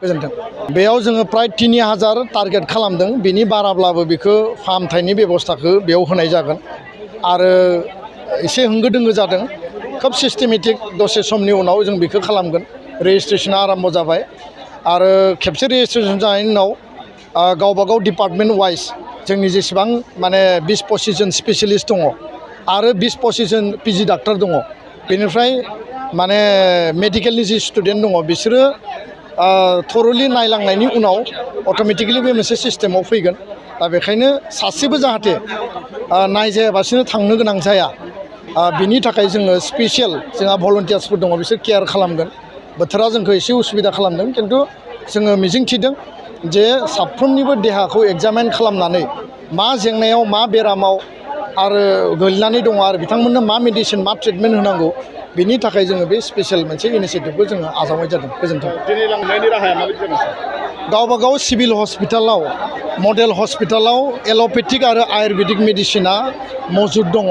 गोजोन्थों बेयाव जोङो प्राय 3000 टारगेट खालामदों बिनि बाराब्लाबो बेखौ फाहामथायनि बेबस्थाखौ बेयाव होनाय जागोन आरो एसे होंगो दोंगो जादों खोब सिस्टेमेटिक दसे समनि उनाव जों बेखौ खालामगोन रेजिस्ट्रेसना आराम्भ जाबाय आरो खेबसे रेजिस्ट्रेसन जानायनि उनाव गावबा गाव डिपार्टमेन्ट वाइज जोंनि जेसेबां माने 20-25 जन स्पेसियलिस्ट दङ आरो 20-25 जन पिजि डाक्टार दङ बेनिफ्राय माने मेडिकेलनि जि स्टुडेन्ट दङ बिसोरो थरलि नायलांनायनि उनाव अट'मेटिकेलि बे मोनसे सिस्टेमाव फैगोन दा बेखायनो सासेबो जाहाथे नायजायाबासिनो थांनो गोनां जाया बिनि थाखाय जोङो स्पेसियेल जोंहा भलन्टियार्सफोर दङ बिसोर केयार खालामगोन बोथोरा जोंखौ एसे उसुबिदा खालामदों खिन्थु जोङो मिजिंथिदों जे साफ्रोमनिबो देहाखौ एग्जामिन खालामनानै मा जेंनायाव मा बेरामाव आरो गोलैनानै दङ आरो बिथांमोननो मा मेडिसिन मा ट्रिटमेन्ट होनांगौ बिनि थाखाय जोङो बे स्पेसियेल मोनसे इनिशियेटिभखौ जोङो आजावनाय जादों गोजोन्थों दिनै लांनायनि राहाया माबायदि जागोन गावबा गाव सिभिल हस्पिटालाव मडेल हस्पिटालाव एल'पेथिक आरो आयुर्वेदिक मेडिसिना मौजुद दङ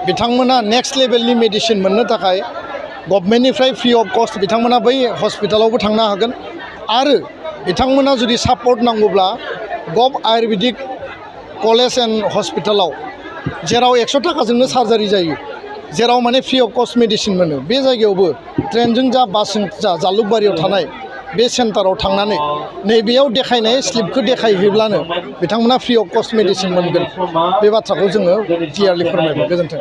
बिथांमोना नेक्स्ट लेभेलनि मेडिसिन मोननो थाखाय गभर्नमेन्टनिफ्राय फ्रि अफ कस्ट बिथांमोना बै हस्पिटालावबो थांनो हागोन आरो बिथांमोना जुदि सापर्ट नांगौब्ला गभ आयुर्वेदिक कलेज एन्ड हस्पिटालाव जेराव 100 थाखाजोंनो सार्जारि जायो जेराव माने फ्रि अफ कस्ट मेडिसिन मोनो बे जायगायावबो ट्रेनजों जा बासजों जा जालुकबारियाव थानाय बे सेन्टाराव थांनानै नैबेयाव देखायनाय स्लिपखौ देखायहैब्लानो बिथांमोना फ्रि अफ कस्ट मेडिसिन मोनगोन बे बाथ्राखौ जोङो क्लियारलि फोरमायबाय गोजोन्थों